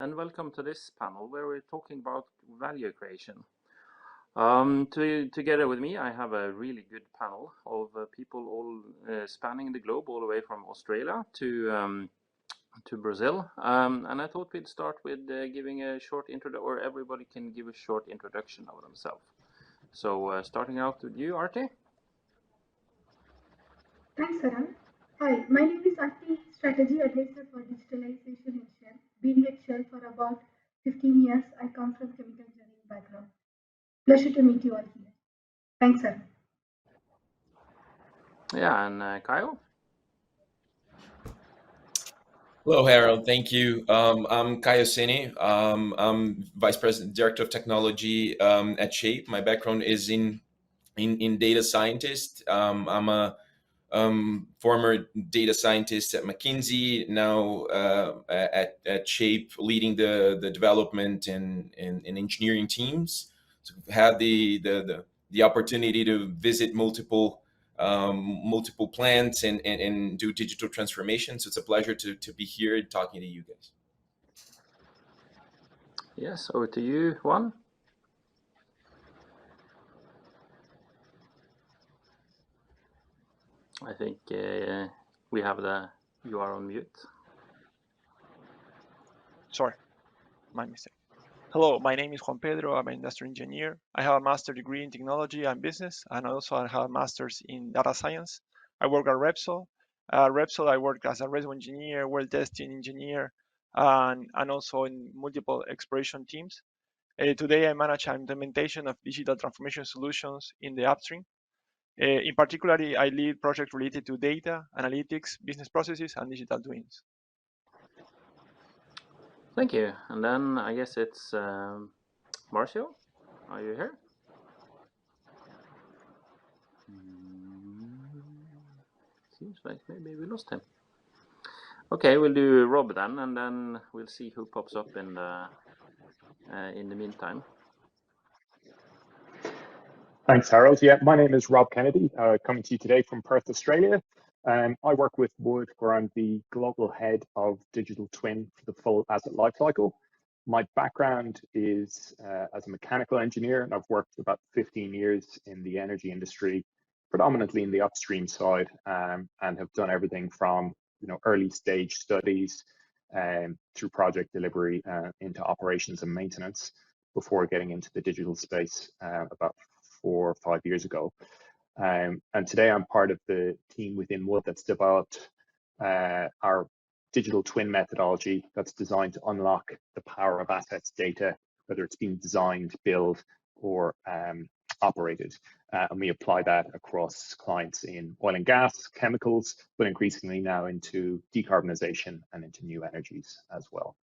and welcome to this panel where we're talking about value creation. Together with me, I have a really good panel of people all spanning the globe, all the way from Australia to Brazil. And I thought we'd start with giving a short intro, or everybody can give a short introduction of themselves. So starting out with you, Aarthi. Thanks, Harald. Hi, my name is Aarthi, Strategy Advisor for Digitalization in Shell. Been with Shell for about 15 years. I come from chemical engineering background. Pleasure to meet you all here. Thanks, Harald. Yeah, and Caio. Hello, Harald. Thank you. I'm Caio Sene. I'm Vice President, Director of Technology at Shape. My background is in data scientist. I'm a former data scientist at McKinsey, now at Shape, leading the development and engineering teams. So I've had the opportunity to visit multiple plants and do digital transformation. So it's a pleasure to be here talking to you guys. Yes, over to you, Juan. I think we have you are on mute. Sorry, my mistake. Hello, my name is Juan Pedro. I'm an industrial engineer. I have a master's degree in technology and business, and also I have a master's in data science. I work at Repsol. At Repsol, I work as a reservoir engineer, well testing engineer, and also in multiple exploration teams. Today, I manage an implementation of digital transformation solutions in the upstream. In particular, I lead projects related to data, analytics, business processes, and digital twins. Thank you. And then I guess it's Marcio. Are you here? Seems like maybe we lost him. Okay, we'll do Rob then, and then we'll see who pops up in the meantime. Thanks, Harald. Yeah, my name is Rob Kennedy, coming to you today from Perth, Australia. I work with Wood, where I'm the global head of digital twin for the full asset lifecycle. My background is as a mechanical engineer, and I've worked about 15 years in the energy industry, predominantly in the upstream side, and have done everything from early stage studies through project delivery into operations and maintenance before getting into the digital space about 4 or 5 years ago. And today I'm part of the team within Wood that's developed our digital twin methodology that's designed to unlock the power of assets data, whether it's being designed, built, or operated. And we apply that across clients in oil and gas, chemicals, but increasingly now into decarbonization and into new energies as well.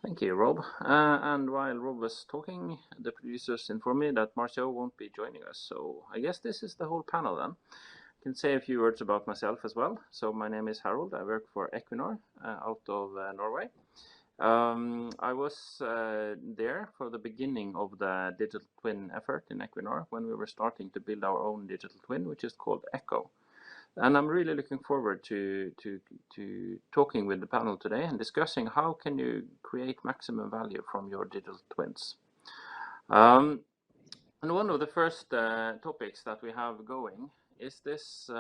Thank you, Rob. And while Rob was talking, the producers informed me that Marcio won't be joining us. So I guess this is the whole panel then. I can say a few words about myself as well. So my name is Harald. I work for Equinor out of Norway. I was there for the beginning of the digital twin effort in Equinor when we were starting to build our own digital twin, which is called Echo. And I'm really looking forward to talking with the panel today and discussing how can you create maximum value from your digital twins. And one of the first topics that we have going is this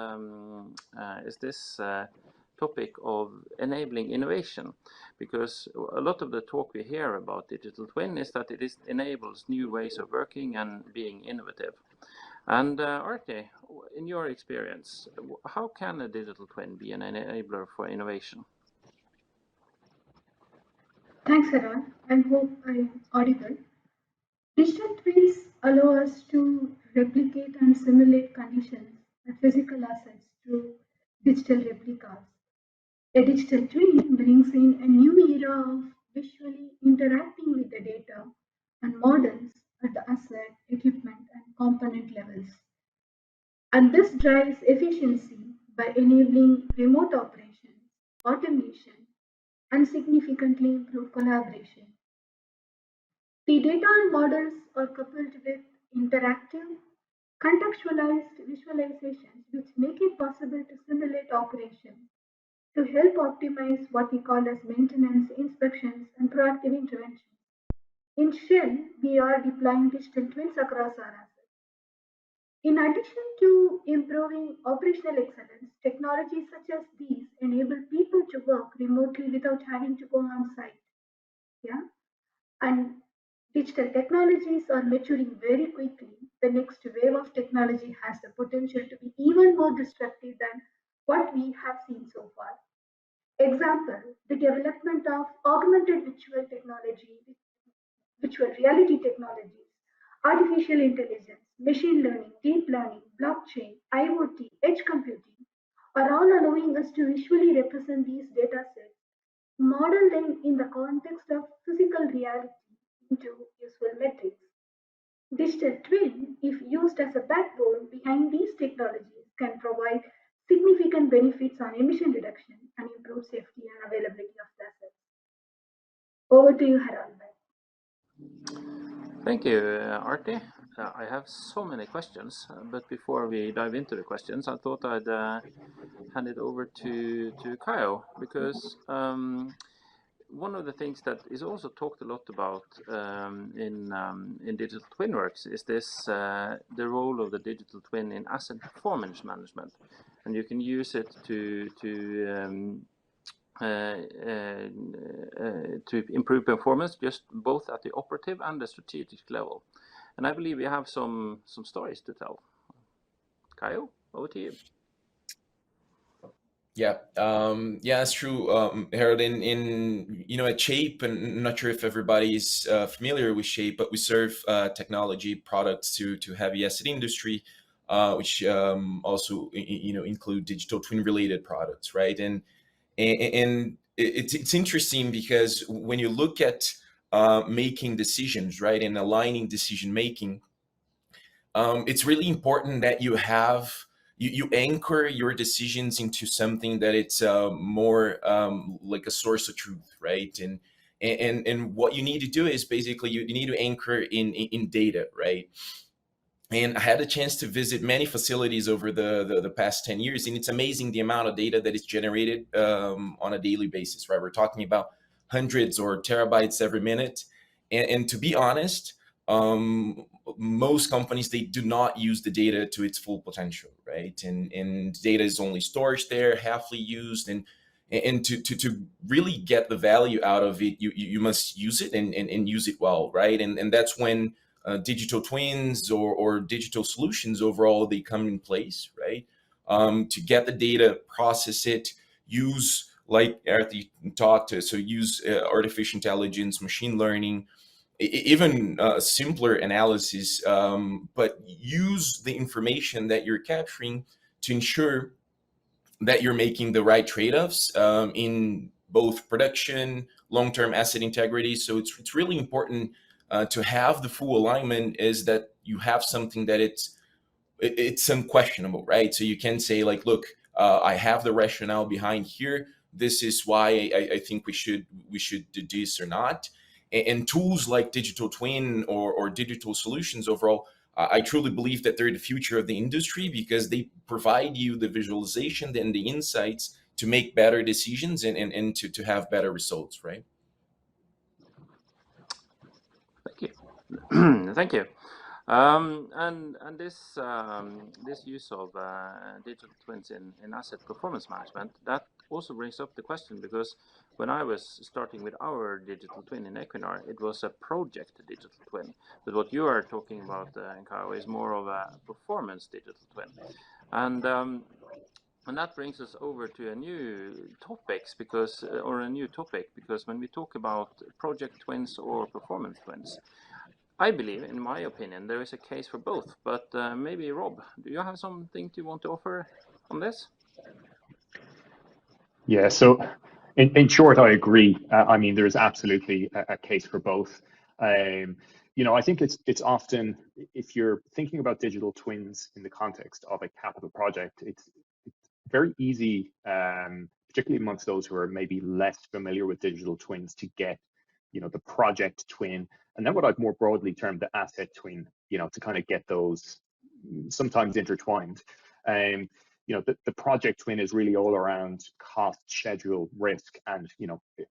topic of enabling innovation, because a lot of the talk we hear about digital twin is that it enables new ways of working and being innovative. And Aarthi, in your experience, how can a digital twin be an enabler for innovation? Thanks, Harald. I hope I'm audible. Digital twins allow us to replicate and simulate conditions and physical assets through digital replicas. A digital twin brings in a new era of visually interacting with the data and models at the asset, equipment, and component levels. And this drives efficiency by enabling remote operations, automation, and significantly improved collaboration. The data and models are coupled with interactive, contextualized visualizations which make it possible to simulate operations to help optimize what we call as maintenance, inspections, and proactive intervention. In Shell, we are deploying digital twins across our assets. In addition to improving operational excellence, technologies such as these enable people to work remotely without having to go on site. Yeah, and digital technologies are maturing very quickly. The next wave of technology has the potential to be even more disruptive than what we have seen so far. Example, the development of augmented virtual technology, virtual reality technologies, artificial intelligence, machine learning, deep learning, blockchain, IoT, edge computing are all allowing us to visually represent these data sets, model them in the context of physical reality into useful metrics. Digital twin, if used as a backbone behind these technologies, can provide significant benefits on emission reduction and improve safety and availability of the assets. Over to you, Harald. Thank you, Aarthi. I have so many questions, but before we dive into the questions, I thought I'd hand it over to Caio, because one of the things that is also talked a lot about in digital twin works is this the role of the digital twin in asset performance management, and you can use it to improve performance just both at the operative and the strategic level. And I believe we have some stories to tell. Caio, over to you. Yeah, that's true, Harald. In at Shape, and I'm not sure if everybody's familiar with Shape, but we serve technology products to heavy asset industry, which also include digital twin related products, right? And it's interesting because when you look at making decisions, right, and aligning decision making, it's really important that you anchor your decisions into something that it's more like a source of truth, right? And what you need to do is basically you need to anchor in data, right? And I had a chance to visit many facilities over the past 10 years, and it's amazing the amount of data that is generated on a daily basis, right? We're talking about hundreds or terabytes every minute. And to be honest, most companies, they do not use the data to its full potential, right? And data is only storage there, halfly used, and to really get the value out of it, you must use it and use it well, right? And that's when digital twins or digital solutions overall, they come in place, right? To get the data, process it, use, like Aarthi talked, so use artificial intelligence, machine learning, even simpler analysis, but use the information that you're capturing to ensure that you're making the right trade-offs in both production, long-term asset integrity. So it's really important to have the full alignment, is that you have something that it's unquestionable, right? So you can say like, look, I have the rationale behind here. This is why I think we should do this or not. And tools like digital twin or digital solutions overall, I truly believe that they're the future of the industry, because they provide you the visualization and the insights to make better decisions and to have better results, right? Thank you. Thank you. And this use of digital twins in asset performance management, that also brings up the question, because when I was starting with our digital twin in Equinor, it was a project digital twin. But what you are talking about, Caio, is more of a performance digital twin. And that brings us over to a new topic, because when we talk about project twins or performance twins, I believe, in my opinion, there is a case for both. But maybe Rob, do you have something you want to offer on this? Yeah, so in short, I agree. I mean, there is absolutely a case for both. I think it's often, if you're thinking about digital twins in the context of a capital project, it's very easy, particularly amongst those who are maybe less familiar with digital twins, to get, the project twin, and then what I've more broadly termed the asset twin, to kind of get those sometimes intertwined. the project twin is really all around cost, schedule, risk, and,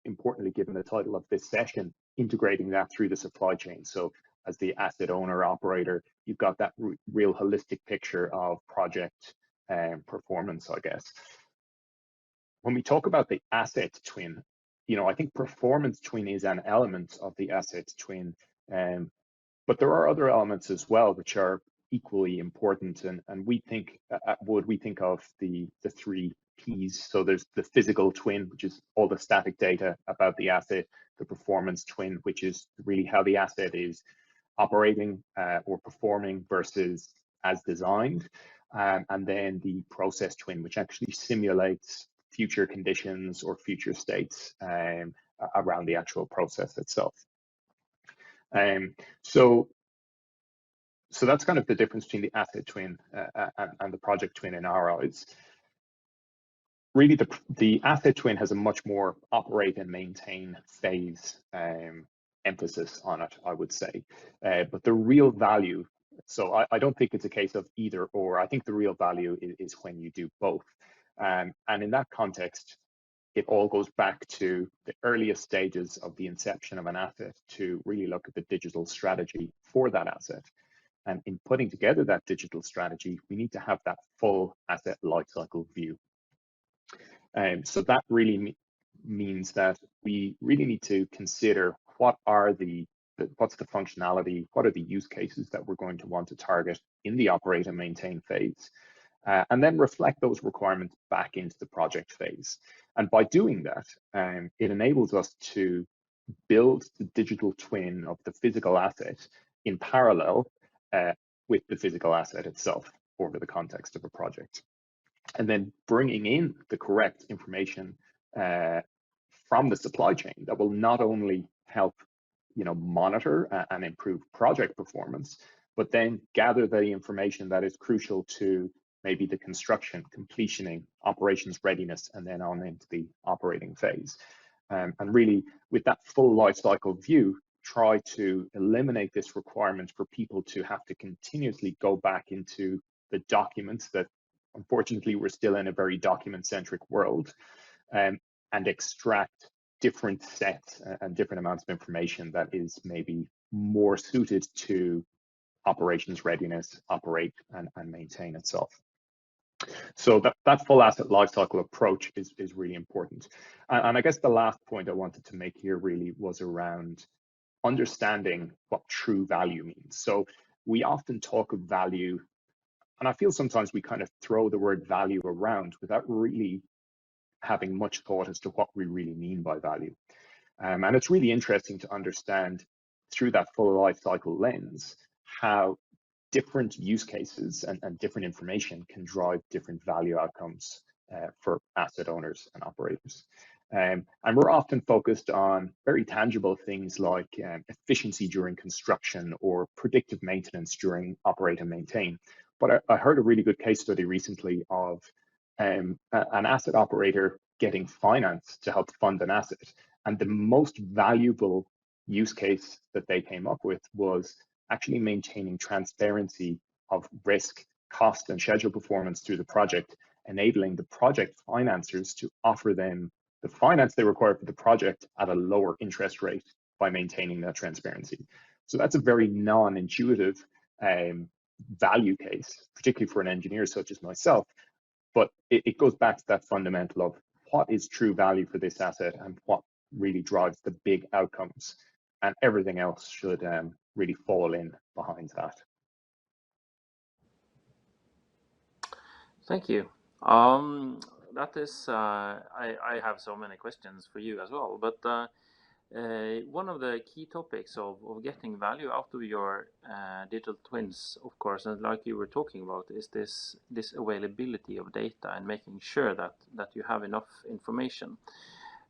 importantly, given the title of this session, integrating that through the supply chain. So as the asset owner operator, you've got that real holistic picture of project performance, I guess. When we talk about the asset twin, I think performance twin is an element of the asset twin, but there are other elements as well which are equally important. And we think at Wood, we think of the three P's. So there's the physical twin, which is all the static data about the asset, the performance twin, which is really how the asset is operating or performing versus as designed. And then the process twin, which actually simulates future conditions or future states around the actual process itself. So that's kind of the difference between the asset twin and the project twin in our eyes. Really, the asset twin has a much more operate and maintain phase emphasis on it, I would say. But the real value, so I don't think it's a case of either or. I think the real value is when you do both. And in that context, it all goes back to the earliest stages of the inception of an asset to really look at the digital strategy for that asset. And in putting together that digital strategy, we need to have that full asset lifecycle view. So that really means that we really need to consider what's the functionality, what are the use cases that we're going to want to target in the operate and maintain phase, and then reflect those requirements back into the project phase. And by doing that, it enables us to build the digital twin of the physical asset in parallel with the physical asset itself over the context of a project. And then bringing in the correct information from the supply chain that will not only help monitor and improve project performance, but then gather the information that is crucial to maybe the construction, completioning, operations readiness, and then on into the operating phase. And really, with that full life cycle view, try to eliminate this requirement for people to have to continuously go back into the documents that, unfortunately, we're still in a very document-centric world, and extract different sets and different amounts of information that is maybe more suited to operations readiness, operate and maintain itself. So that full asset lifecycle approach is really important. And I guess the last point I wanted to make here really was around understanding what true value means. So we often talk of value, and I feel sometimes we kind of throw the word value around without really having much thought as to what we really mean by value. And it's really interesting to understand through that full life cycle lens how different use cases and different information can drive different value outcomes for asset owners and operators. And we're often focused on very tangible things like efficiency during construction or predictive maintenance during operate and maintain. But I heard a really good case study recently of an asset operator getting finance to help fund an asset. And the most valuable use case that they came up with was actually maintaining transparency of risk, cost, and schedule performance through the project, enabling the project financiers to offer them the finance they require for the project at a lower interest rate by maintaining that transparency. So that's a very non-intuitive value case, particularly for an engineer such as myself, but it goes back to that fundamental of what is true value for this asset and what really drives the big outcomes, and everything else should really fall in behind that. Thank you. That is, I have so many questions for you as well, but one of the key topics of getting value out of your digital twins, of course, and like you were talking about, is this availability of data and making sure that you have enough information.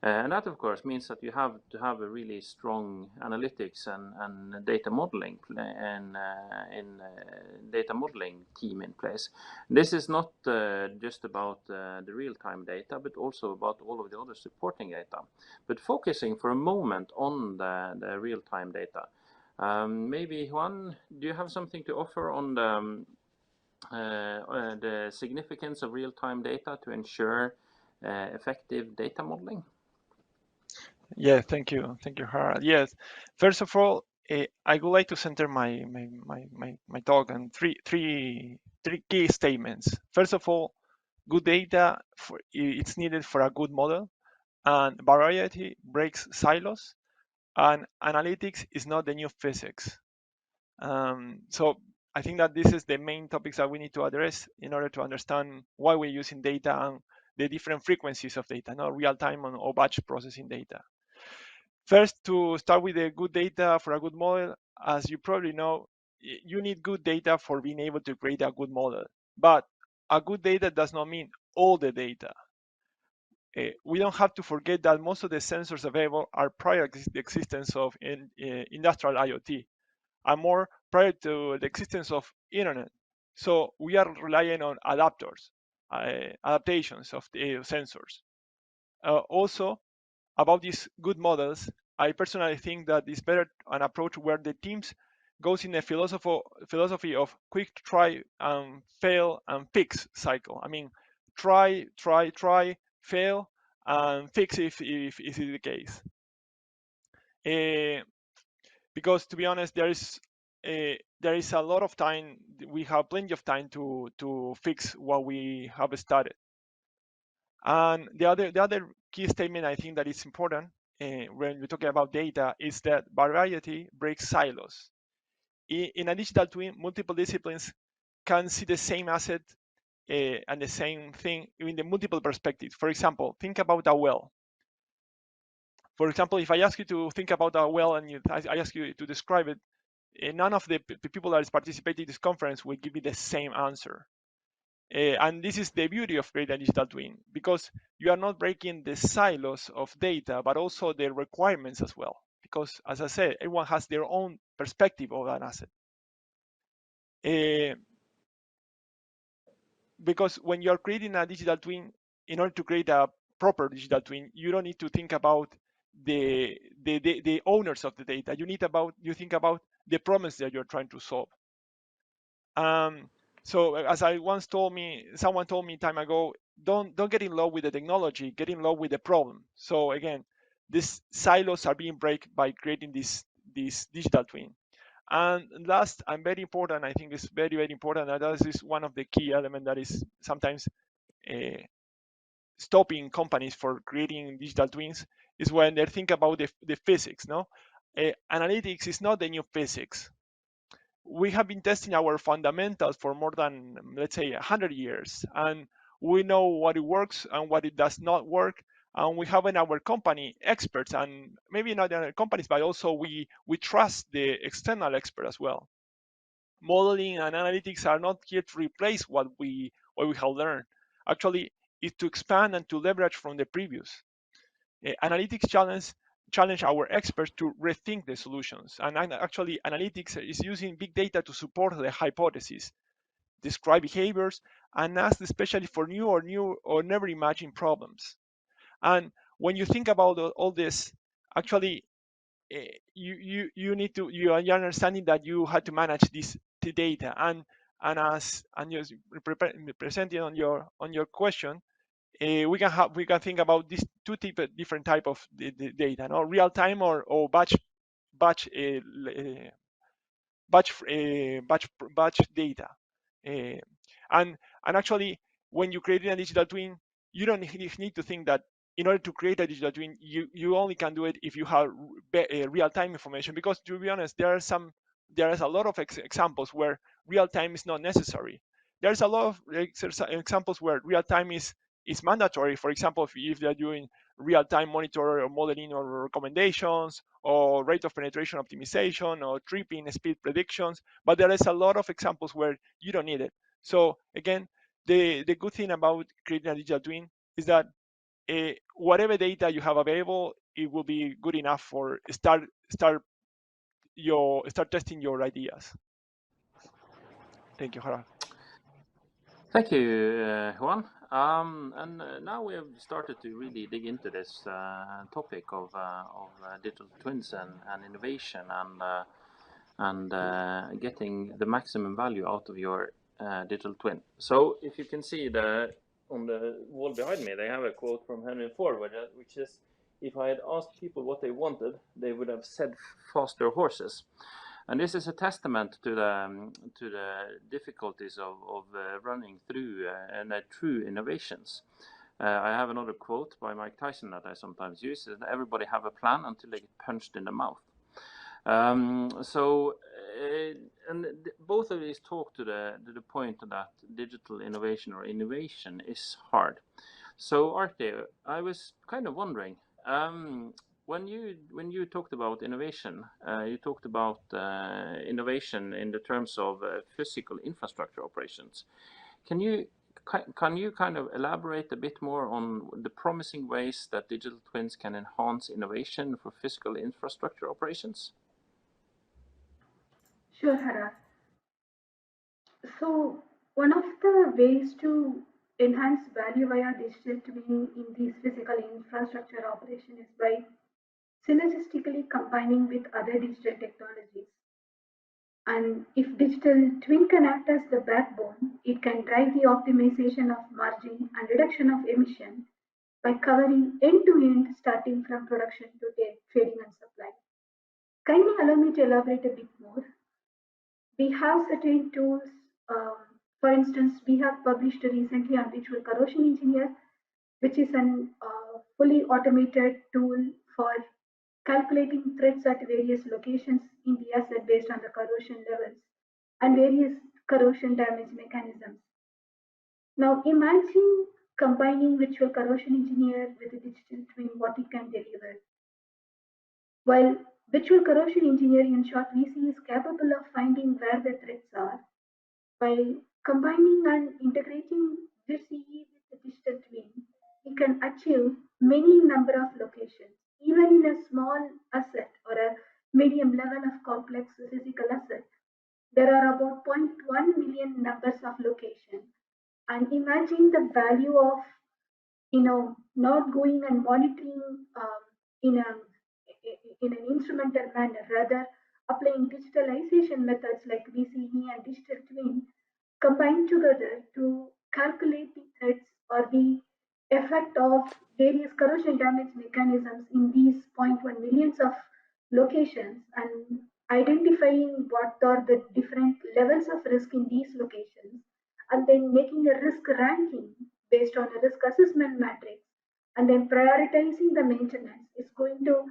And that, of course, means that you have to have a really strong analytics and data modeling and data modeling team in place. This is not just about the real-time data, but also about all of the other supporting data. But focusing for a moment on the real-time data. Maybe Juan, do you have something to offer on the significance of real-time data to ensure effective data modeling? Yeah, thank you, Harald. Yes, first of all, I would like to center my talk on three key statements. First of all, good data it's needed for a good model, and variety breaks silos, and analytics is not the new physics. So I think that this is the main topics that we need to address in order to understand why we're using data and the different frequencies of data, not real-time or batch processing data. First, to start with the good data for a good model, as you probably know, you need good data for being able to create a good model. But a good data does not mean all the data. We don't have to forget that most of the sensors available are prior to the existence of industrial IoT, and more prior to the existence of internet. So we are relying on adaptations of the sensors. Also, about these good models, I personally think that it's better an approach where the teams goes in a philosophy of quick try and fail and fix cycle. I mean, try, fail, and fix if is the case. Because to be honest, there is a lot of time. We have plenty of time to fix what we have started. And the other key statement I think that is important when we're talking about data is that variety breaks silos. In a digital twin, multiple disciplines can see the same asset and the same thing in the multiple perspectives. For example, think about a well. For example, if I ask you to think about a well and I ask you to describe it, none of the people that is participating in this conference will give you the same answer. And this is the beauty of creating a digital twin, because you are not breaking the silos of data, but also the requirements as well. Because as I said, everyone has their own perspective of an asset. Because when you're creating a digital twin, in order to create a proper digital twin, you don't need to think about the owners of the data. You think about the problems that you're trying to solve. So as someone told me time ago, don't get in love with the technology, get in love with the problem. So again, these silos are being break by creating this digital twin. And last, and very important, I think it's very, very important, and that is one of the key elements that is sometimes stopping companies for creating digital twins, is when they think about the physics. Analytics is not the new physics. We have been testing our fundamentals for more than, let's say, 100 years, and we know what it works and what it does not work. And we have in our company experts, and maybe not in other companies, but also we trust the external expert as well. Modeling and analytics are not here to replace what we have learned. Actually, it's to expand and to leverage from the previous. Analytics challenge our experts to rethink the solutions. And actually, analytics is using big data to support the hypothesis, describe behaviors, and ask especially for new or never imagined problems. And when you think about all this, actually, you need to you're understanding that you had to manage this data. And just presenting on your question, we can think about these two different type of data, real time or batch data. And actually, when you create a digital twin, you don't need to think that in order to create a digital twin, you only can do it if you have real-time information. Because to be honest, there is a lot of examples where real-time is not necessary. There's a lot of examples where real-time is mandatory. For example, if they're doing real-time monitor or modeling or recommendations or rate of penetration optimization or tripping speed predictions, but there is a lot of examples where you don't need it. So again, the good thing about creating a digital twin is that whatever data you have available, it will be good enough for start testing your ideas. Thank you, Harald. Thank you, Juan. And now we have started to really dig into this topic of digital twins and innovation and getting the maximum value out of your digital twin. So if you can see on the wall behind me, they have a quote from Henry Ford, which is, "If I had asked people what they wanted, they would have said faster horses." And this is a testament to the difficulties of running through and true innovations. I have another quote by Mike Tyson that I sometimes use: "Everybody have a plan until they get punched in the mouth." And both of these talk to the point that digital innovation or innovation is hard. So Aarthi, I was kind of wondering, when you talked about innovation, you talked about innovation in the terms of physical infrastructure operations. Can you kind of elaborate a bit more on the promising ways that digital twins can enhance innovation for physical infrastructure operations? Sure, Harald. So one of the ways to enhance value via digital twin in these physical infrastructure operation is by synergistically combining with other digital technologies. And if digital twin can act as the backbone, it can drive the optimization of margin and reduction of emission by covering end to end, starting from production to trading and supply. Kindly allow me to elaborate a bit more. We have certain tools. For instance, we have published recently on Virtual Corrosion Engineer, which is an fully automated tool for calculating threats at various locations in the asset based on the corrosion levels and various corrosion damage mechanisms. Now imagine combining Virtual Corrosion Engineer with a digital twin, what it can deliver. While Virtual Corrosion Engineering, in short, VC, is capable of finding where the threats are, by combining and integrating VCE with the digital twin, we can achieve many number of locations. Even in a small asset or a medium level of complex physical asset, there are about 0.1 million numbers of locations. And imagine the value of not going and monitoring in a in an instrumental manner, rather applying digitalization methods like VCE and digital twin combined together to calculate the threats or the effect of various corrosion damage mechanisms in these zero point 0.1 millions of locations and identifying what are the different levels of risk in these locations and then making a risk ranking based on a risk assessment matrix and then prioritizing the maintenance is going to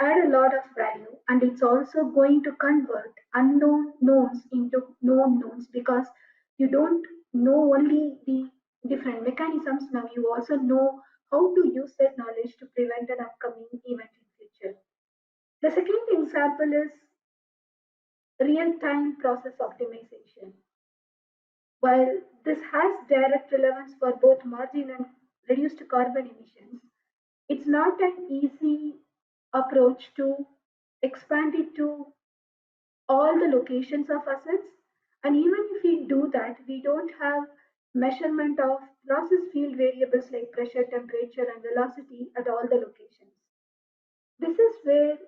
add a lot of value, and it's also going to convert unknown knowns into known knowns because you don't know only the different mechanisms. Now you also know how to use that knowledge to prevent an upcoming event in future. The second example is real-time process optimization. While this has direct relevance for both margin and reduced carbon emissions, it's not an easy approach to expand it to all the locations of assets. And even if we do that, we don't have measurement of process field variables like pressure, temperature, and velocity at all the locations. This is where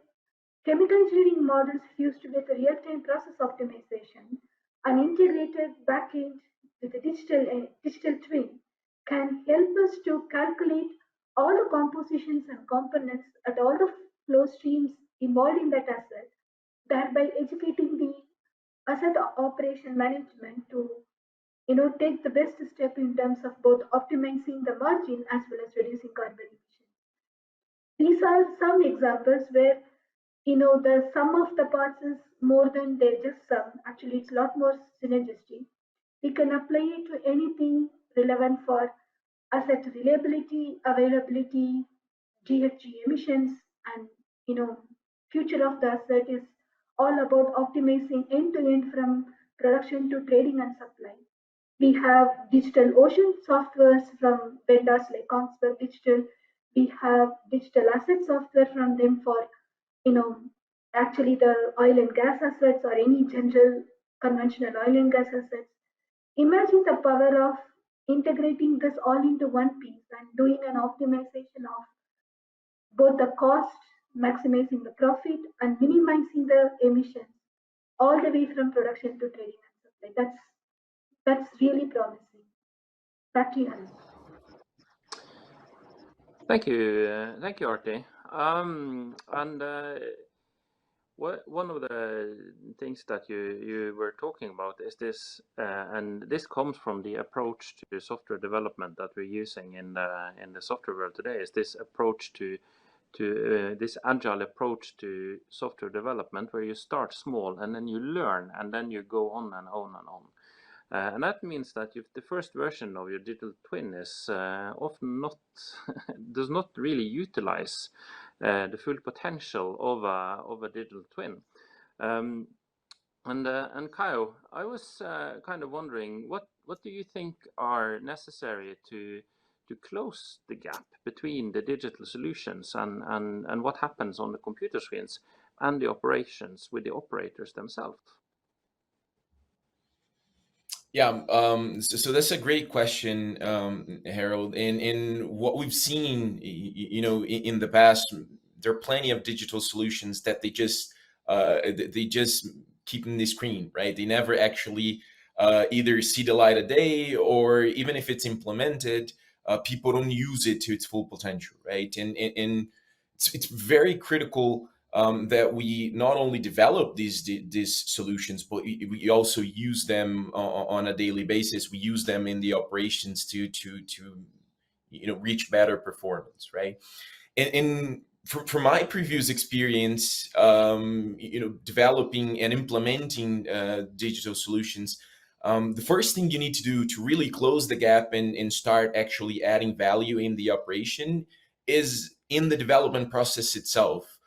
chemical engineering models fused with real-time process optimization and integrated backend with a digital twin can help us to calculate all the compositions and components at all the flow streams involved in that asset, thereby educating the asset operation management to take the best step in terms of both optimizing the margin as well as reducing carbon emissions. These are some examples where the sum of the parts is more than their just sum. Actually, it's a lot more synergistic. We can apply it to anything relevant for asset reliability, availability, GHG emissions, and future of the asset is all about optimizing end to end from production to trading and supply. We have digital ocean softwares from vendors like Kongsberg Digital. We have digital asset software from them for you know, actually the oil and gas assets or any general conventional oil and gas assets. Imagine the power of integrating this all into one piece and doing an optimization of both the cost, maximizing the profit, and minimizing the emissions all the way from production to trading and supply. That's That's really promising. Back to you, Harald. Thank you, Aarthi. One of the things that you were talking about is this, and this comes from the approach to software development that we're using in the software world today. Is this approach to this agile approach to software development, where you start small and then you learn and then you go on and on and on. And that means that if the first version of your digital twin is often not does not really utilize the full potential of a digital twin. And Caio, I was kind of wondering, what do you think are necessary to close the gap between the digital solutions and what happens on the computer screens and the operations with the operators themselves? Yeah, so that's a great question, Harald. And what we've seen, in the past, there are plenty of digital solutions that they just keep in the screen, right? They never actually either see the light of day, or even if it's implemented, people don't use it to its full potential, right? And it's very critical that we not only develop these solutions, but we also use them on a daily basis. We use them in the operations to reach better performance, right? And from my previous experience, developing and implementing digital solutions, the first thing you need to do to really close the gap and start actually adding value in the operation is in the development process itself.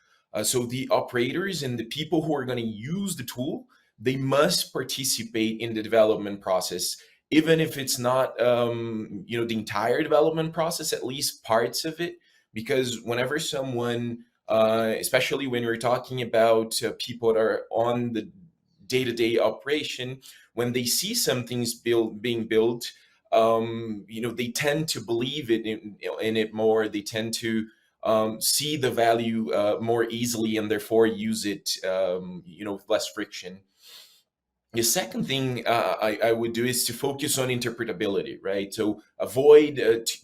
So the operators and the people who are going to use the tool, they must participate in the development process, even if it's not the entire development process, at least parts of it. Because whenever someone, especially when we're talking about people that are on the day-to-day operation, when they see something's being built, they tend to believe in it more. They tend to see the value more easily, and therefore use it, with less friction. The second thing I would do is to focus on interpretability, right? So avoid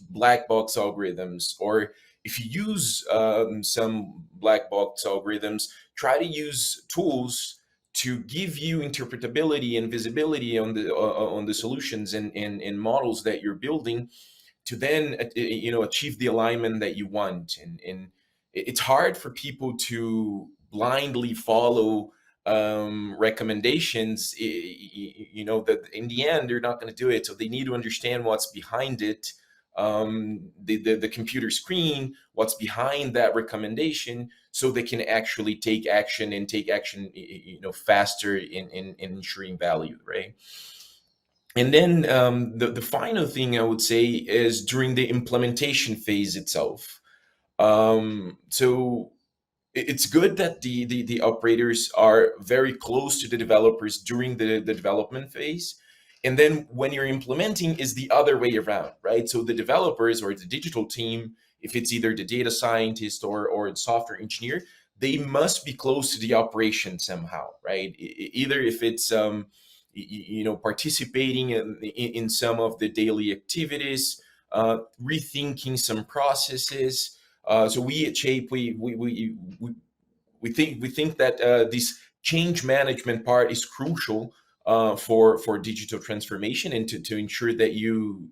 black box algorithms, or if you use some black box algorithms, try to use tools to give you interpretability and visibility on the solutions and models that you're building, to then achieve the alignment that you want. And it's hard for people to blindly follow recommendations, that in the end they're not going to do it. So they need to understand what's behind it, the computer screen, what's behind that recommendation, so they can actually take action, and take action faster in ensuring value, right? And then the final thing I would say is during the implementation phase itself. So it's good that the operators are very close to the developers during the development phase. And then when you're implementing, is the other way around, right? So the developers or the digital team, if it's either the data scientist or the software engineer, they must be close to the operation somehow, right? Either if it's participating in some of the daily activities, rethinking some processes. So we at Shape, we think that this change management part is crucial for digital transformation, and to ensure that you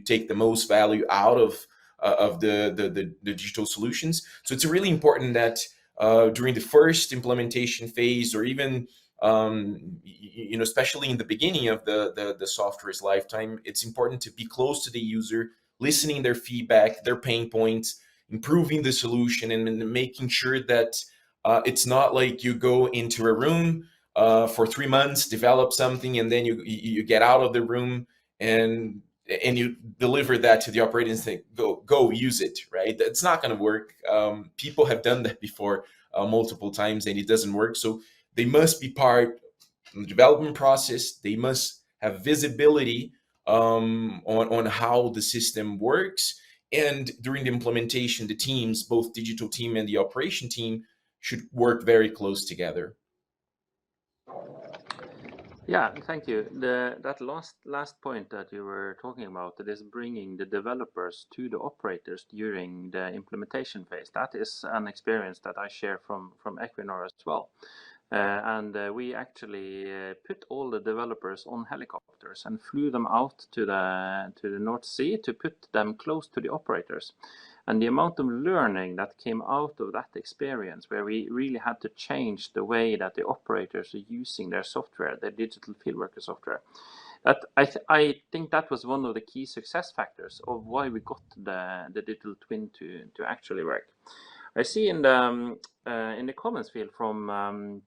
take the most value out of the digital solutions. So it's really important that during the first implementation phase, or even especially in the beginning of the software's lifetime, it's important to be close to the user, listening their feedback, their pain points, improving the solution, and making sure that it's not like you go into a room for 3 months, develop something, and then you get out of the room and you deliver that to the operator and say, go use it, right? That's not going to work. People have done that before multiple times, and it doesn't work. So they must be part of the development process. They must have visibility on how the system works. And during the implementation, the teams, both digital team and the operation team, should work very close together. Yeah, thank you. That last point that you were talking about, that is bringing the developers to the operators during the implementation phase. That is an experience that I share from Equinor as well. And we actually put all the developers on helicopters and flew them out to the North Sea to put them close to the operators. And the amount of learning that came out of that experience, where we really had to change the way that the operators are using their software, their digital fieldworker software, that I think that was one of the key success factors of why we got the digital twin to actually work. I see in the comments field from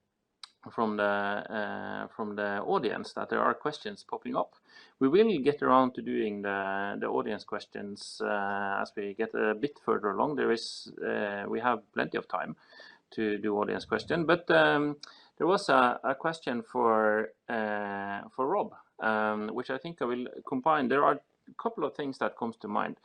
the audience that there are questions popping up. We will get around to doing the audience questions as we get a bit further along. We have plenty of time to do audience question, but there was a question for Rob, which I think I will combine. There are a couple of things that comes to mind.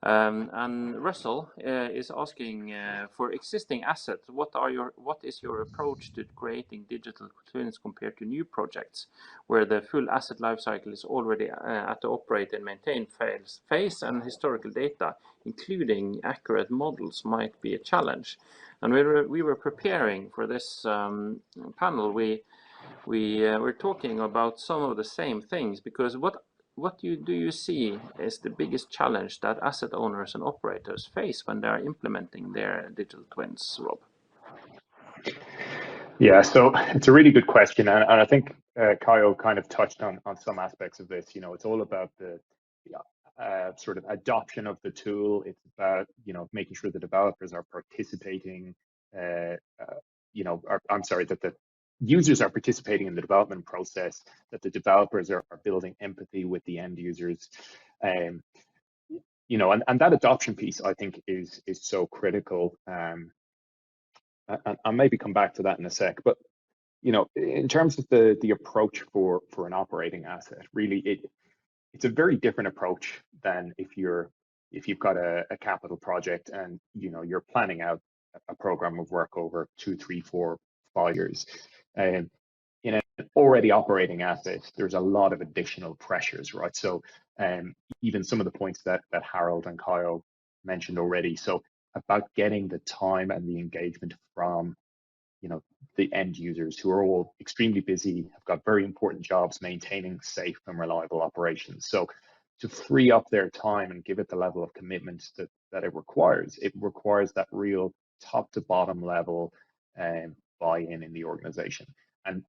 And Russell is asking for existing assets. What is your approach to creating digital twins compared to new projects, where the full asset lifecycle is already at the operate and maintain phase, and historical data, including accurate models, might be a challenge. And we were preparing for this panel. We were talking about some of the same things, because what do you see is the biggest challenge that asset owners and operators face when they are implementing their digital twins, Rob? Yeah, so it's a really good question, and I think Caio kind of touched on some aspects of this. You know, it's all about the sort of adoption of the tool. It's about, you know, making sure the developers are participating. I'm sorry, that the users are participating in the development process, that the developers are building empathy with the end users. You know, and that adoption piece, I think, is so critical. I'll maybe come back to that in a sec, but you know, in terms of the approach for an operating asset, really it's a very different approach than if you've got a capital project and, you know, you're planning out a program of work over 2, 3, 4, 5 years. In an already operating asset, there's a lot of additional pressures, right? So even some of the points that Harald and Caio mentioned already. So about getting the time and the engagement from, you know, the end users, who are all extremely busy, have got very important jobs maintaining safe and reliable operations. So to free up their time and give it the level of commitment that it requires that real top to bottom level buy-in in the organization. And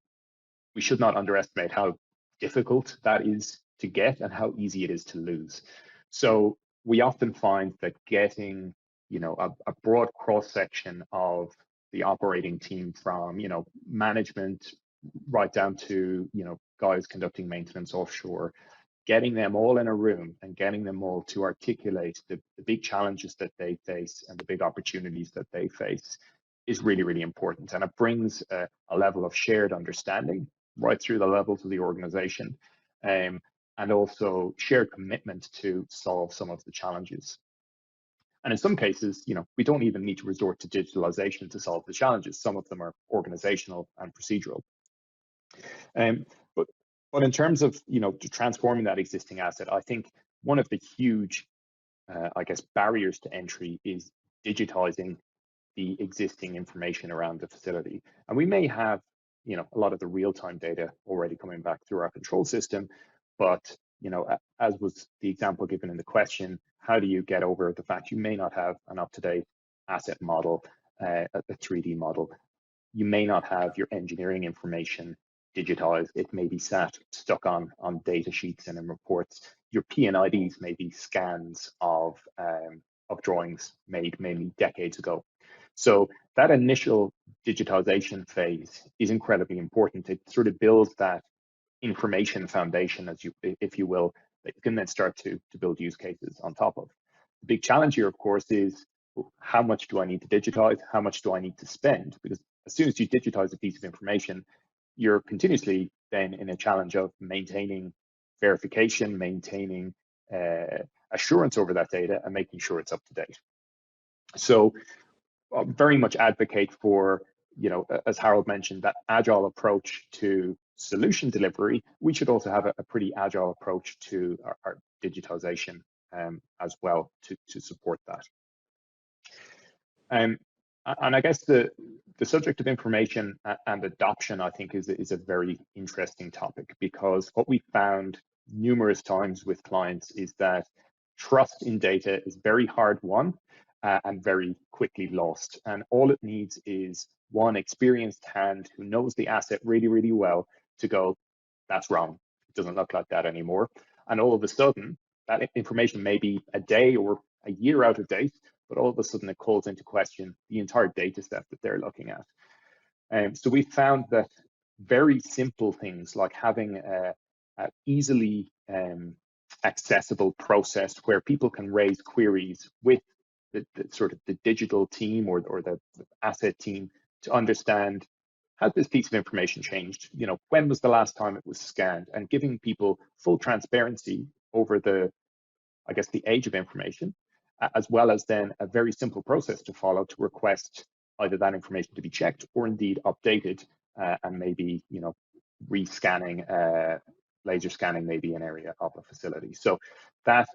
we should not underestimate how difficult that is to get and how easy it is to lose. So we often find that getting, you know, a broad cross section of the operating team, from, you know, management right down to, you know, guys conducting maintenance offshore, getting them all in a room and getting them all to articulate the big challenges that they face and the big opportunities that they face is really, really important. And it brings a level of shared understanding right through the levels of the organization, and also shared commitment to solve some of the challenges. And in some cases, you know, we don't even need to resort to digitalization to solve the challenges. Some of them are organizational and procedural. But in terms of, you know, transforming that existing asset, I think one of the huge, I guess, barriers to entry is digitizing the existing information around the facility. And we may have, you know, a lot of the real-time data already coming back through our control system, but, you know, as was the example given in the question, how do you get over the fact you may not have an up-to-date asset model, a 3D model? You may not have your engineering information digitized. It may be stuck on data sheets and in reports. Your P&IDs may be scans of drawings made mainly decades ago. So that initial digitization phase is incredibly important. It sort of builds that information foundation, if you will, that you can then start to build use cases on top of. The big challenge here, of course, is how much do I need to digitize? How much do I need to spend? Because as soon as you digitize a piece of information, you're continuously then in a challenge of maintaining verification, maintaining assurance over that data, and making sure it's up to date. So I very much advocate for, you know, as Harald mentioned, that agile approach to solution delivery, we should also have a pretty agile approach to our digitization as well to support that. And I guess the subject of information and adoption, I think, is a very interesting topic, because what we found numerous times with clients is that trust in data is very hard won and very quickly lost. And all it needs is one experienced hand who knows the asset really, really well to go, that's wrong. It doesn't look like that anymore. And all of a sudden, that information may be a day or a year out of date, but all of a sudden it calls into question the entire data set that they're looking at. So we found that very simple things like having a easily accessible process where people can raise queries with the sort of the digital team or the asset team to understand, has this piece of information changed? You know, when was the last time it was scanned? And giving people full transparency over I guess, the age of information, as well as then a very simple process to follow to request either that information to be checked or indeed updated, and maybe, you know, rescanning, laser scanning maybe an area of a facility. So that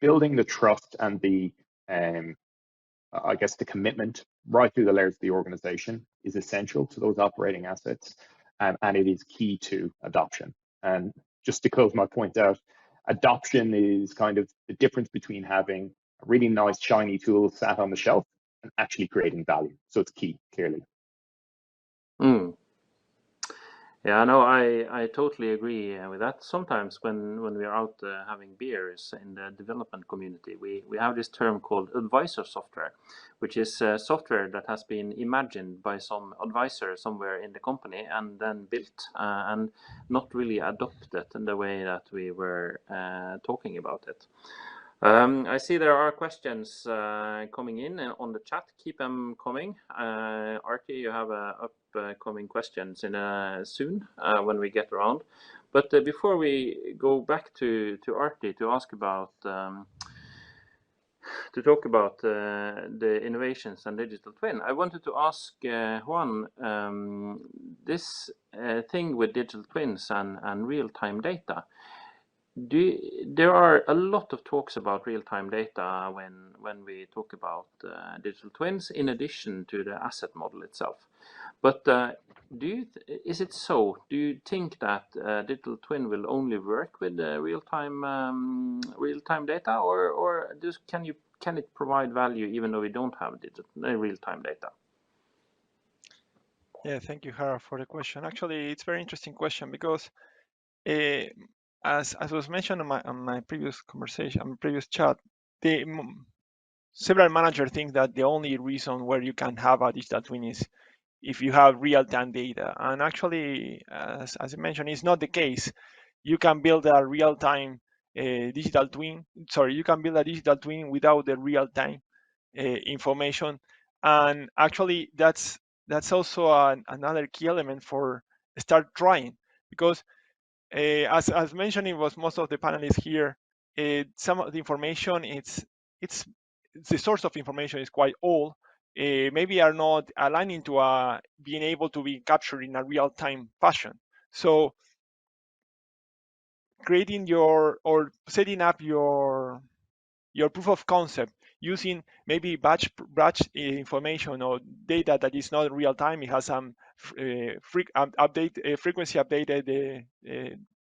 building the trust and the, I guess, the commitment right through the layers of the organization is essential to those operating assets, and it is key to adoption. And just to close my point out, adoption is kind of the difference between having a really nice shiny tool sat on the shelf and actually creating value. So it's key, clearly. Yeah, no, I totally agree with that. Sometimes when we are out having beers in the development community, we have this term called advisor software, which is software that has been imagined by some advisor somewhere in the company and then built and not really adopted in the way that we were talking about it. I see there are questions coming in on the chat. Keep them coming. Aarthi, you have upcoming questions in soon when we get around. But before we go back to Aarthi to ask about to talk about the innovations and digital twin, I wanted to ask Juan, this thing with digital twins and real-time data. There are a lot of talks about real-time data when we talk about digital twins, in addition to the asset model itself. But is it so? Do you think that digital twin will only work with real-time data, or can it provide value even though we don't have real-time data? Yeah, thank you, Harald, for the question. Actually, it's a very interesting question because as was mentioned on my previous conversation, previous chat, several managers think that the only reason where you can have a digital twin is if you have real-time data. And actually, as I mentioned, it's not the case. You can build a real-time digital twin. Sorry, you can build a digital twin without the real-time information. And actually, that's also another key element for start trying, because as mentioned, it was most of the panelists here. Some of the information, it's the source of information is quite old. Maybe are not aligning to being able to be captured in a real-time fashion. So creating or setting up your proof of concept using maybe batch information or data that is not real time. It has some frequency updated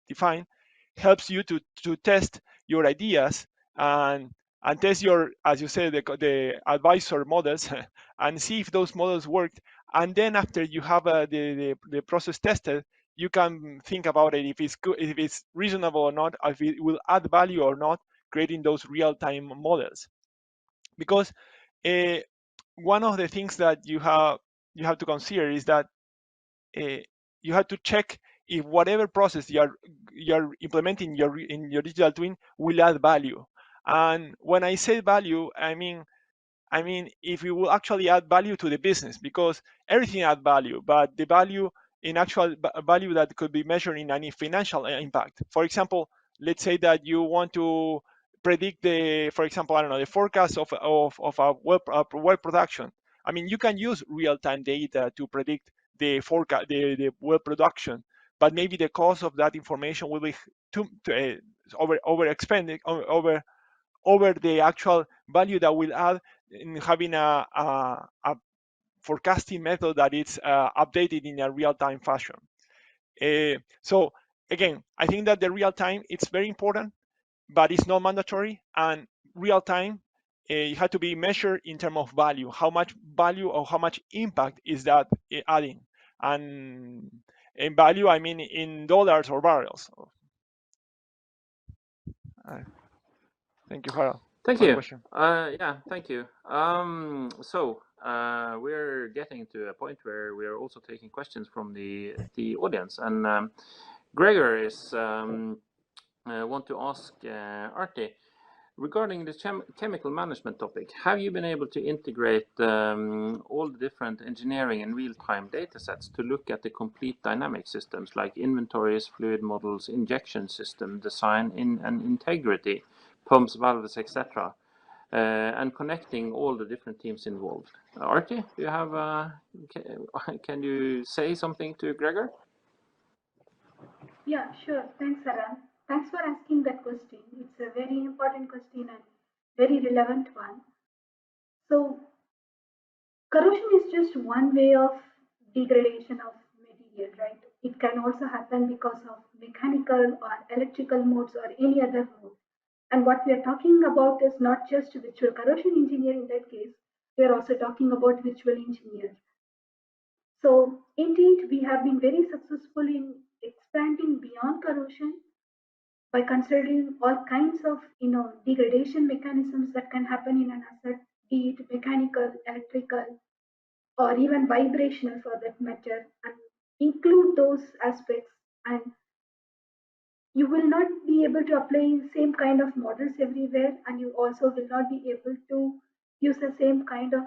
defined, helps you to test your ideas and test your, as you said, the advisor models and see if those models worked. And then after you have the process tested, you can think about it, if it's good, if it's reasonable or not, if it will add value or not, creating those real-time models. Because one of the things that you have to consider is that you have to check if whatever process you're implementing in your digital twin will add value. And when I say value, I mean if it will actually add value to the business, because everything adds value, but the value in actual value that could be measured in any financial impact. For example, let's say that you want to predict for example, I don't know, the forecast of a well production. I mean, you can use real-time data to predict the forecast, the well production, but maybe the cost of that information will be overexpended over the actual value that will add in having a forecasting method that is updated in a real-time fashion. So again, I think that the real-time it's very important, but it's not mandatory. And real-time, it had to be measured in terms of value. How much value or how much impact is that adding? And in value, I mean in dollars or barrels. Thank you, Harald. Thank for the you. question. Yeah, thank you. We're getting to a point where we are also taking questions from the audience, and Gregor is want to ask Aarthi regarding the chemical management topic. Have you been able to integrate all the different engineering and real-time data sets to look at the complete dynamic systems like inventories, fluid models, injection system design, and integrity, pumps, valves, etc., and connecting all the different teams involved? Aarthi, do you have? Can you say something to Gregor? Yeah, sure. Thanks, Harald. Thanks for asking that question. It's a very important question and very relevant one. So, corrosion is just one way of degradation of material, right? It can also happen because of mechanical or electrical modes or any other mode. And what we are talking about is not just virtual corrosion engineer in that case, we are also talking about virtual engineer. So indeed, we have been very successful in expanding beyond corrosion by considering all kinds of degradation mechanisms that can happen in an asset, be it mechanical, electrical, or even vibrational for that matter, and include those aspects. And you will not be able to apply same kind of models everywhere, and you also will not be able to use the same kind of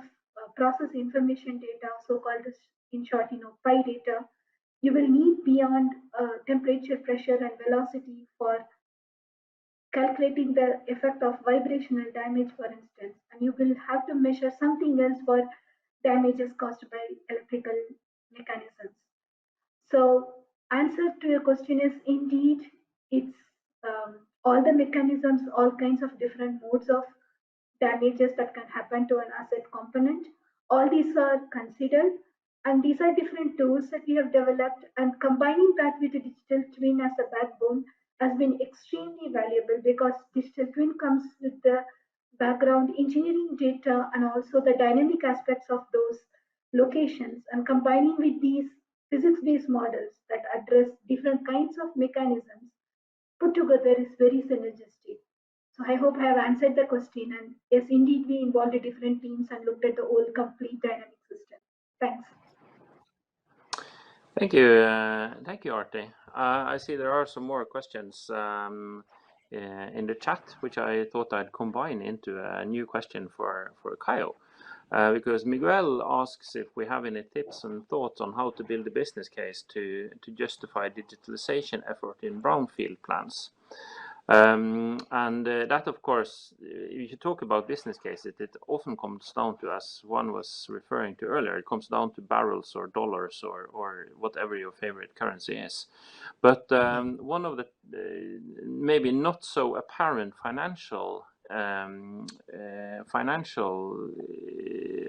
process information data, so-called in short, pi data. You will need beyond temperature, pressure, and velocity for calculating the effect of vibrational damage, for instance, and you will have to measure something else for damages caused by electrical mechanisms. So, answer to your question is indeed it's all the mechanisms, all kinds of different modes of damages that can happen to an asset component. All these are considered, and these are different tools that we have developed, and combining that with a digital twin as a backbone has been extremely valuable because digital twin comes with the background engineering data and also the dynamic aspects of those locations, and combining with these physics-based models that address different kinds of mechanisms put together is very synergistic. So I hope I have answered the question. And yes, indeed, we involved the different teams and looked at the whole complete dynamic system. Thanks. Thank you, Aarthi. I see there are some more questions in the chat, which I thought I'd combine into a new question for Caio. Because Miguel asks if we have any tips and thoughts on how to build a business case to justify digitalization effort in brownfield plants. That, of course, if you talk about business cases, it often comes down to, as Juan was referring to earlier, it comes down to barrels or dollars or whatever your favorite currency is. But one of the maybe not so apparent financial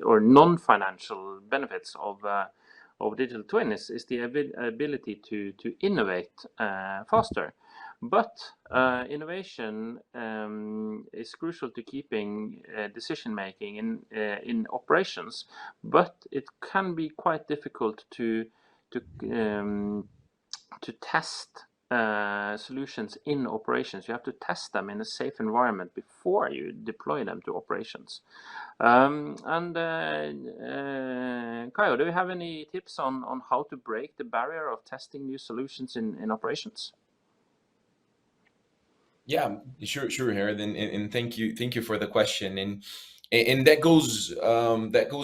or non-financial benefits of digital twin is the ability to innovate faster. But innovation is crucial to keeping decision making in operations. But it can be quite difficult to test solutions in operations. You have to test them in a safe environment before you deploy them to operations. Caio, do you have any tips on how to break the barrier of testing new solutions in operations? Yeah, sure, Harald, and thank you for the question, and that goes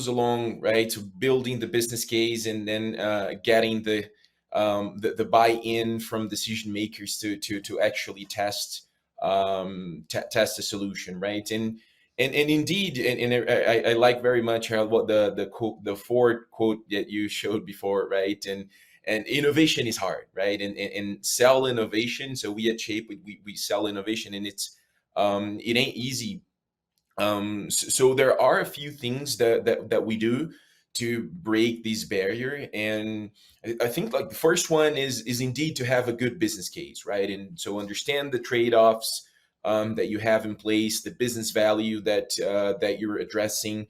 along, right, to building the business case and then getting the buy-in from decision makers to actually test test the solution, right? And indeed, and I like very much, Harald, what the Ford quote that you showed before, right? And and innovation is hard, right? And sell innovation. So we at Shape, we sell innovation, and it ain't easy. So there are a few things that we do to break this barrier, and I think like the first one is indeed to have a good business case, right? And so understand the trade-offs that you have in place, the business value that you're addressing,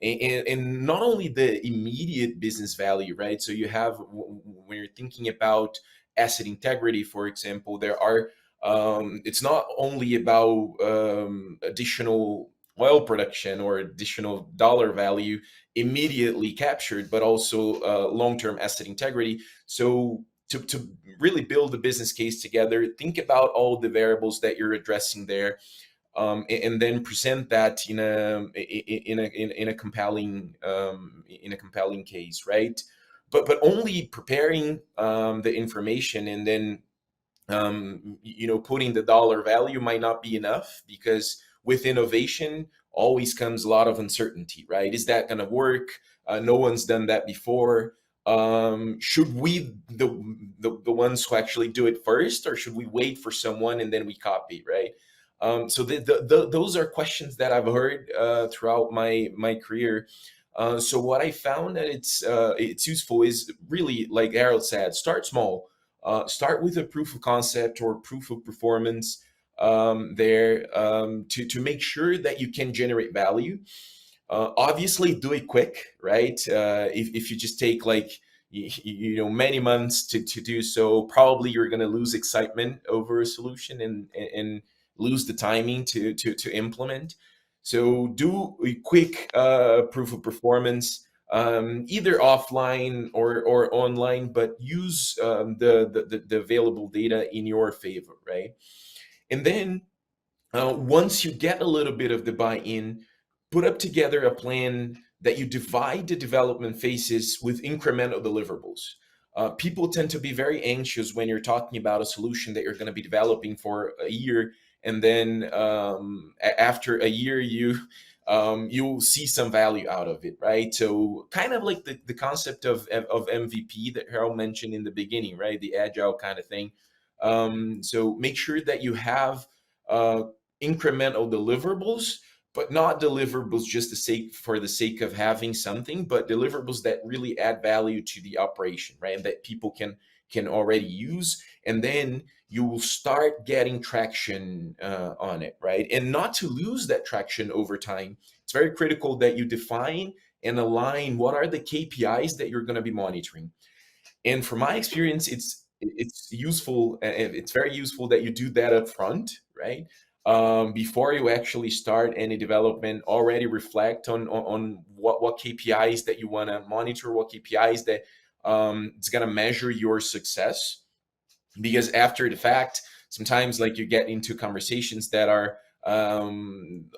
and not only the immediate business value, right? So you have, when you're thinking about asset integrity, for example, there are it's not only about additional oil production or additional dollar value immediately captured, but also long-term asset integrity. So to really build the business case together, think about all the variables that you're addressing there, and then present that in a compelling case, right? But only preparing the information and then putting the dollar value might not be enough, because with innovation always comes a lot of uncertainty, right? Is that going to work? No one's done that before. Should we the ones who actually do it first, or should we wait for someone and then we copy, right? So those are questions that I've heard throughout my career. So what I found that it's useful is really, like Harald said, start small. Start with a proof of concept or proof of performance to make sure that you can generate value. Obviously, do it quick, right? If you just take like many months to do so, probably you're going to lose excitement over a solution and lose the timing to implement. So do a quick proof of performance, either offline or online, but use the available data in your favor, right? And then once you get a little bit of the buy-in, put up together a plan that you divide the development phases with incremental deliverables. People tend to be very anxious when you're talking about a solution that you're going to be developing for a year, and then after a year you'll see some value out of it, right? So kind of like the concept of MVP that Harald mentioned in the beginning, right? The agile kind of thing. So make sure that you have incremental deliverables, but not deliverables just for the sake of having something, but deliverables that really add value to the operation, right? And that people can already use, and then you will start getting traction on it, right? And not to lose that traction over time. It's very critical that you define and align what are the KPIs that you're going to be monitoring. And from my experience, it's useful, and it's very useful that you do that up front, right? Before you actually start any development, already reflect on what KPIs that you want to monitor, what KPIs that it's going to measure your success. Because after the fact, sometimes like you get into conversations that are a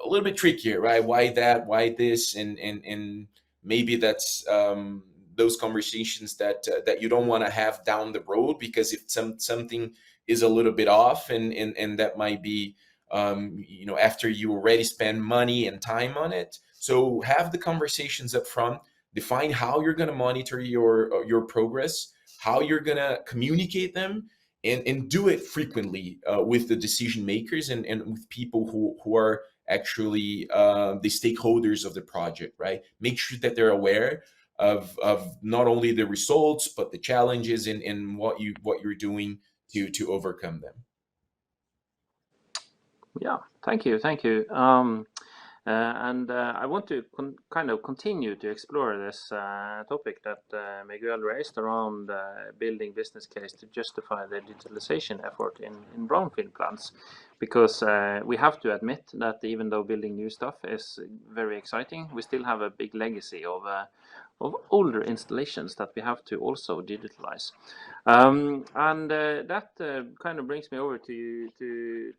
little bit trickier, right? Why that? Why this? And maybe that's those conversations that you don't want to have down the road, because if something is a little bit off, and that might be after you already spend money and time on it. So have the conversations up front, define how you're going to monitor your progress, how you're going to communicate them, and do it frequently with the decision makers and with people who are actually the stakeholders of the project, right? Make sure that they're aware of not only the results, but the challenges and what you're doing to overcome them. Yeah, thank you. And I want to kind of continue to explore this topic that Miguel raised around building business case to justify the digitalization effort in brownfield plants, because we have to admit that even though building new stuff is very exciting, we still have a big legacy of older installations that we have to also digitalize. And that kind of brings me over to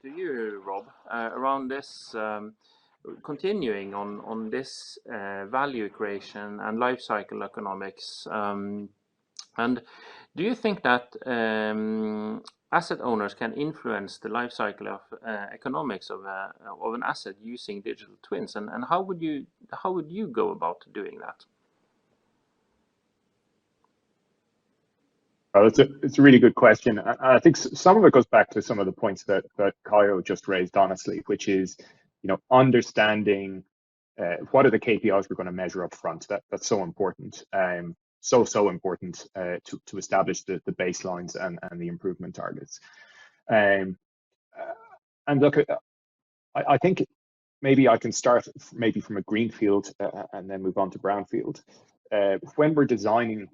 you, Rob, around this. Continuing on this value creation and life cycle economics, and do you think that asset owners can influence the life cycle of economics of an asset using digital twins, and how would you go about doing that? Well, it's a really good question. I think some of it goes back to some of the points that Caio just raised, honestly, which is, understanding what are the KPIs we're going to measure up front. That's so important. So important to establish the baselines and the improvement targets. And look, I think maybe I can start maybe from a greenfield and then move on to brownfield. When we're designing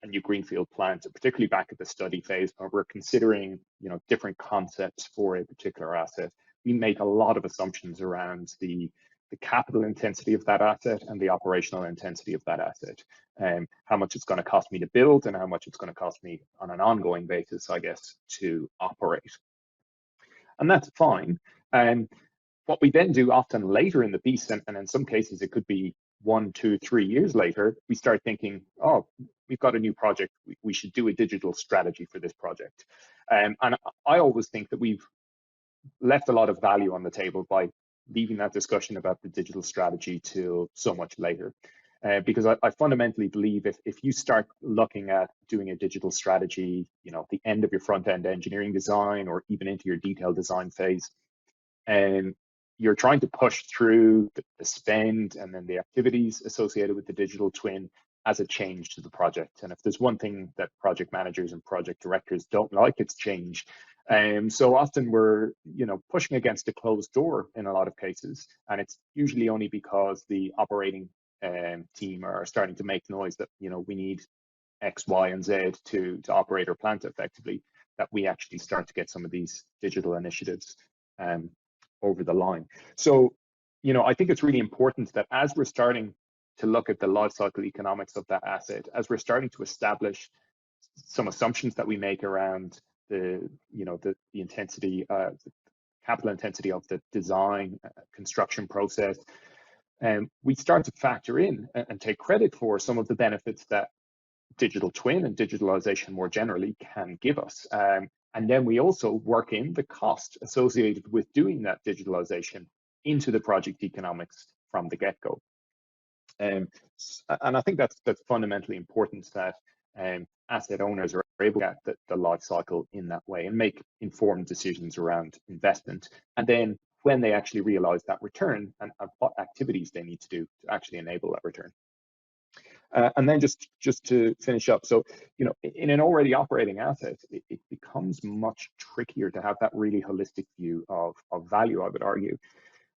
a new greenfield plant, particularly back at the study phase, where we're considering different concepts for a particular asset, we make a lot of assumptions around the capital intensity of that asset and the operational intensity of that asset, how much it's going to cost me to build and how much it's going to cost me on an ongoing basis, I guess, to operate. And that's fine. And what we then do often later in the piece, and in some cases it could be 1, 2, 3 years later, we start thinking, oh, we've got a new project. We should do a digital strategy for this project. And I always think that we've left a lot of value on the table by leaving that discussion about the digital strategy till so much later. Because I fundamentally believe if you start looking at doing a digital strategy, at the end of your front-end engineering design or even into your detailed design phase, and you're trying to push through the spend and then the activities associated with the digital twin as a change to the project. And if there's one thing that project managers and project directors don't like, it's change. So often we're, pushing against a closed door in a lot of cases, and it's usually only because the operating team are starting to make noise that we need X, Y, and Z to operate our plant effectively, that we actually start to get some of these digital initiatives over the line. So, I think it's really important that as we're starting to look at the life cycle economics of that asset, as we're starting to establish some assumptions that we make around the intensity, the capital intensity of the design construction process, and we start to factor in and take credit for some of the benefits that digital twin and digitalization more generally can give us. And then we also work in the cost associated with doing that digitalization into the project economics from the get-go. And I think that's fundamentally important, that asset owners are able to get the life cycle in that way and make informed decisions around investment. And then when they actually realize that return and what activities they need to do to actually enable that return. And then just to finish up, so in an already operating asset, it becomes much trickier to have that really holistic view of value, I would argue.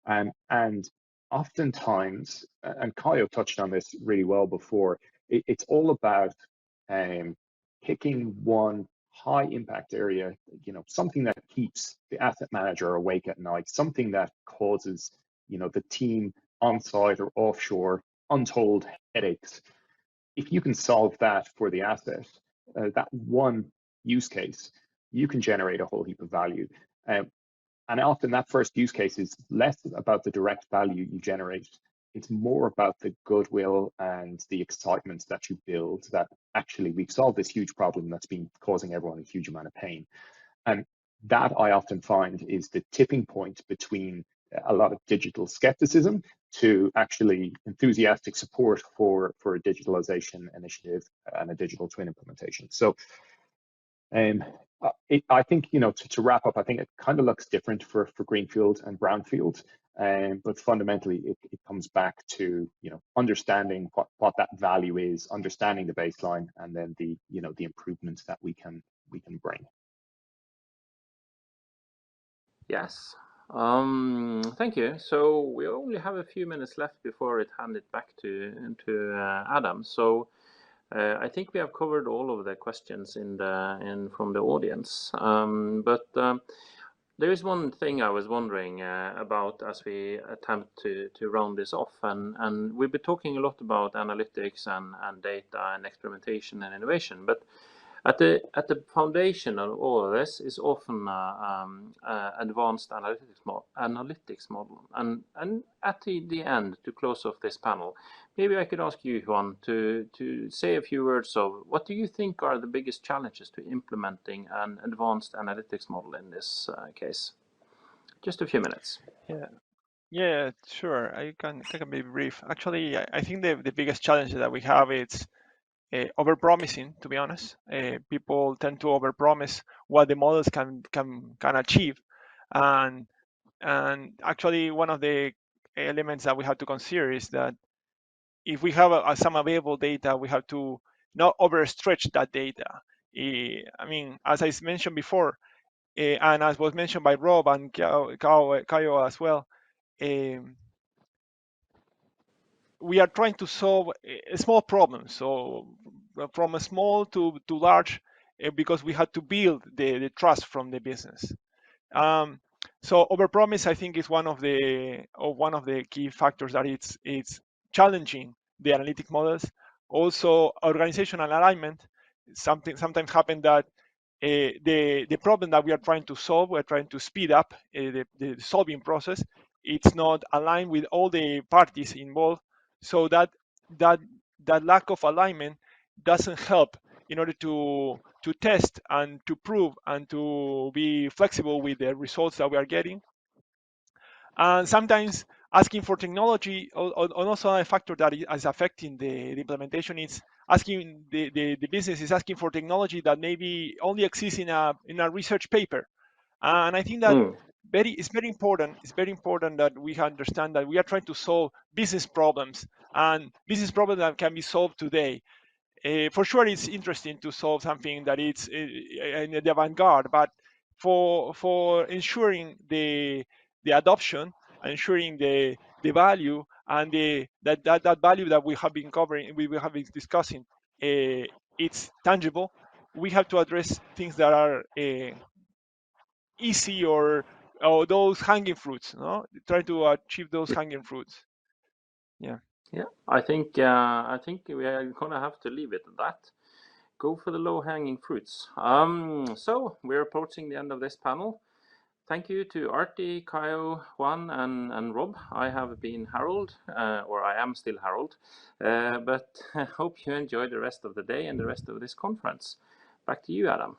And oftentimes, and Caio touched on this really well before, it's all about picking one high impact area, something that keeps the asset manager awake at night, something that causes the team on site or offshore untold headaches. If you can solve that for the asset, that one use case, you can generate a whole heap of value. And often that first use case is less about the direct value you generate. It's more about the goodwill and the excitement that you build, that actually we've solved this huge problem that's been causing everyone a huge amount of pain. And that, I often find, is the tipping point between a lot of digital skepticism to actually enthusiastic support for a digitalization initiative and a digital twin implementation. So I think, to wrap up, I think it kind of looks different for greenfield and brownfield, but fundamentally it comes back to understanding what that value is, understanding the baseline, and then the improvements that we can bring. Yes. Thank you. So we only have a few minutes left before it handed back to Adam. So I think we have covered all of the questions from the audience. But there is one thing I was wondering about as we attempt to round this off, and we've been talking a lot about analytics and data and experimentation and innovation, but at the foundation of all of this is often advanced analytics model. And at the end, to close off this panel, maybe I could ask you, Juan, to say a few words of what do you think are the biggest challenges to implementing an advanced analytics model in this case? Just a few minutes. Yeah, sure. I can be brief. Actually, I think the biggest challenge that we have is overpromising, to be honest. People tend to overpromise what the models can achieve, and actually one of the elements that we have to consider is that if we have some available data, we have to not overstretch that data. I mean, as I mentioned before, and as was mentioned by Rob and Caio as well, we are trying to solve a small problem. So from a small to large, because we had to build the trust from the business. So overpromise, I think, is one of the key factors that it's challenging the analytic models. Also, organizational alignment. Sometimes happen that the problem that we are trying to solve, we're trying to speed up the solving process. It's not aligned with all the parties involved, so that lack of alignment doesn't help in order to test and to prove and to be flexible with the results that we are getting. And sometimes asking for technology, also a factor that is affecting the implementation, is asking the business is asking for technology that maybe only exists in a research paper. And I think that it's very important. It's very important that we understand that we are trying to solve business problems, and business problems that can be solved today. For sure, it's interesting to solve something that is in the avant-garde, but for ensuring the adoption, ensuring the value, and that value that we have been covering, we have been discussing, it's tangible. We have to address things that are easy, or those hanging fruits. No, try to achieve those hanging fruits. Yeah. Yeah, I think we are gonna have to leave it at that. Go for the low-hanging fruits. So we're approaching the end of this panel. Thank you to Aarthi, Caio, Juan, and Rob. I have been Harald, or I am still Harald, but I hope you enjoy the rest of the day and the rest of this conference. Back to you, Adam.